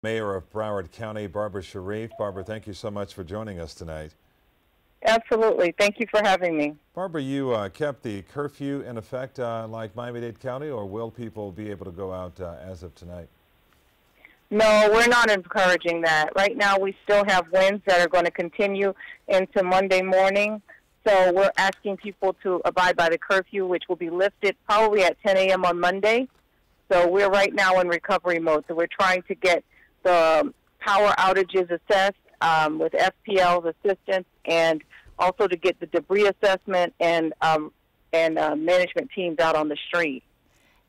Mayor of Broward County, Barbara Sharif. Barbara, thank you so much for joining us tonight. Absolutely. Thank you for having me. Barbara, you kept the curfew in effect like Miami-Dade County, or will people be able to go out as of tonight? No, we're not encouraging that. Right now we still have winds that are going to continue into Monday morning. So we're asking people to abide by the curfew, which will be lifted probably at 10 a.m. on Monday. So we're right now in recovery mode. So we're trying to get the power outages assessed with FPL's assistance, and also to get the debris assessment and management teams out on the street.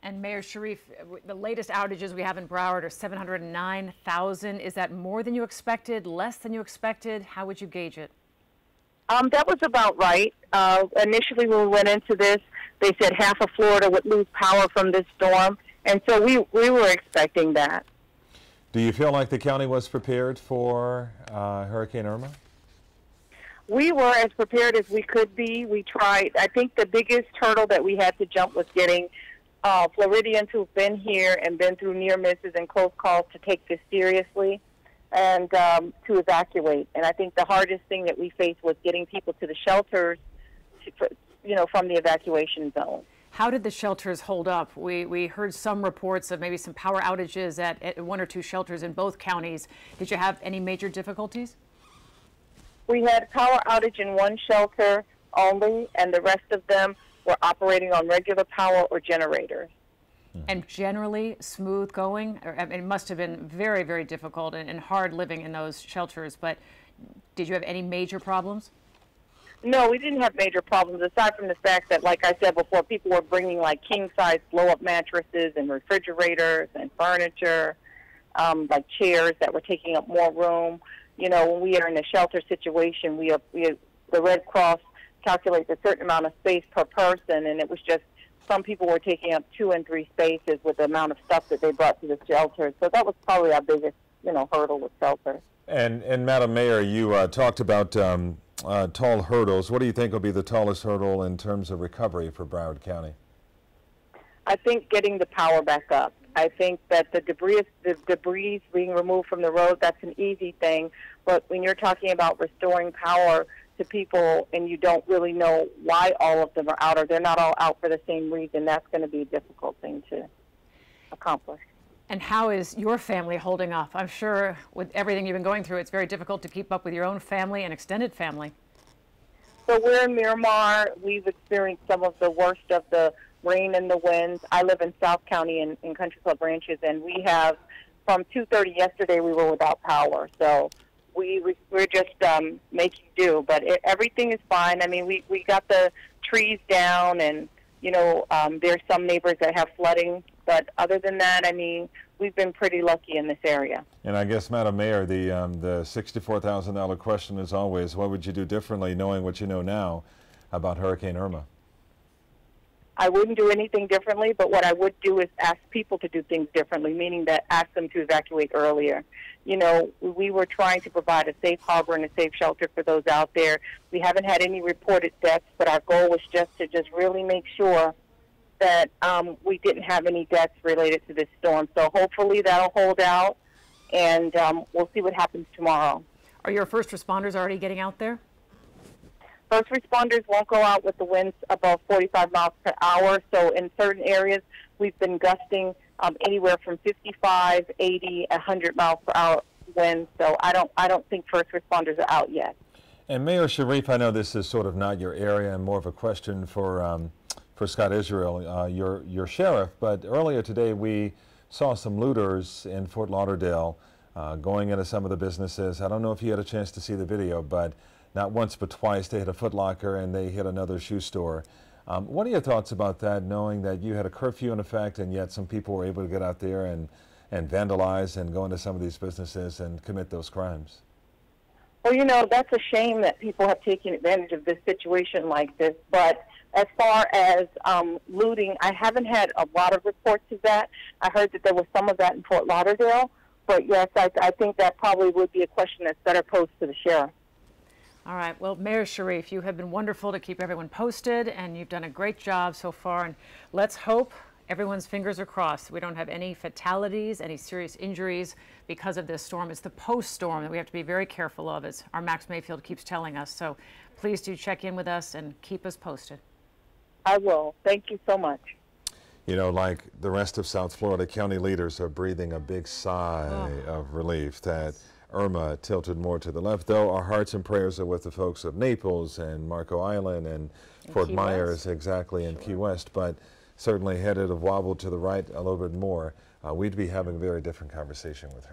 And Mayor Sharif, the latest outages we have in Broward are 709,000. Is that more than you expected, less than you expected? How would you gauge it? That was about right. Initially, when we went into this, they said half of Florida would lose power from this storm, and so we were expecting that. Do you feel like the county was prepared for Hurricane Irma? We were as prepared as we could be. We tried. I think the biggest hurdle that we had to jump was getting Floridians who've been here and been through near misses and close calls to take this seriously and to evacuate. And I think the hardest thing that we faced was getting people to the shelters, from the evacuation zone. How did the shelters hold up? We heard some reports of maybe some power outages at one or two shelters in both counties. Did you have any major difficulties? We had power outage in one shelter only, and the rest of them were operating on regular power or generators. And generally smooth going? It must have been very, very difficult and hard living in those shelters, but did you have any major problems? No, we didn't have major problems, aside from the fact that, like I said before, people were bringing like king-size blow-up mattresses and refrigerators and furniture, like chairs that were taking up more room. You know, when we are in a shelter situation, the Red Cross calculates a certain amount of space per person, and it was just some people were taking up 2 and 3 spaces with the amount of stuff that they brought to the shelter. So that was probably our biggest, hurdle with shelter. And Madam Mayor, you talked about tall hurdles. What do you think will be the tallest hurdle in terms of recovery for Broward County? I think getting the power back up. I think that the debris being removed from the road, that's an easy thing. But when you're talking about restoring power to people and you don't really know why all of them are out, or they're not all out for the same reason, that's going to be a difficult thing to accomplish. And how is your family holding up? I'm sure with everything you've been going through, it's very difficult to keep up with your own family and extended family. So we're in Miramar. We've experienced some of the worst of the rain and the winds. I live in South County in Country Club Ranches, and we have, from 2:30 yesterday, we were without power. So we're just making do, but everything is fine. I mean, we got the trees down, and, there's some neighbors that have flooding. But other than that, I mean, we've been pretty lucky in this area. And I guess, Madam Mayor, the $64,000 question is always, what would you do differently knowing what you know now about Hurricane Irma? I wouldn't do anything differently, but what I would do is ask people to do things differently, meaning that ask them to evacuate earlier. We were trying to provide a safe harbor and a safe shelter for those out there. We haven't had any reported deaths, but our goal was just to really make sure that we didn't have any deaths related to this storm. So hopefully that'll hold out, and we'll see what happens tomorrow. Are your first responders already getting out there? First responders won't go out with the winds above 45 miles per hour. So in certain areas, we've been gusting anywhere from 55, 80, 100 miles per hour winds. So I don't think first responders are out yet. And Mayor Sharif, I know this is sort of not your area and more of a question for Scott Israel, your sheriff, but earlier today we saw some looters in Fort Lauderdale going into some of the businesses. I don't know if you had a chance to see the video, but not once but twice they hit a Foot Locker and they hit another shoe store. What are your thoughts about that, knowing that you had a curfew in effect and yet some people were able to get out there and vandalize and go into some of these businesses and commit those crimes? Well, that's a shame that people have taken advantage of this situation like this, but as far as looting, I haven't had a lot of reports of that. I heard that there was some of that in Fort Lauderdale, but yes, I think that probably would be a question that's better posed to the sheriff. All right. Well, Mayor Sharif, you have been wonderful to keep everyone posted, and you've done a great job so far. And let's hope everyone's fingers are crossed. We don't have any fatalities, any serious injuries because of this storm. It's the post-storm that we have to be very careful of, as our Max Mayfield keeps telling us. So please do check in with us and keep us posted. I will. Thank you so much. You know, like the rest of South Florida, county leaders are breathing a big sigh of relief that Irma tilted more to the left, though our hearts and prayers are with the folks of Naples and Marco Island and Fort Myers, exactly, and Key West, but certainly headed a wobble to the right a little bit more. We'd be having a very different conversation with her.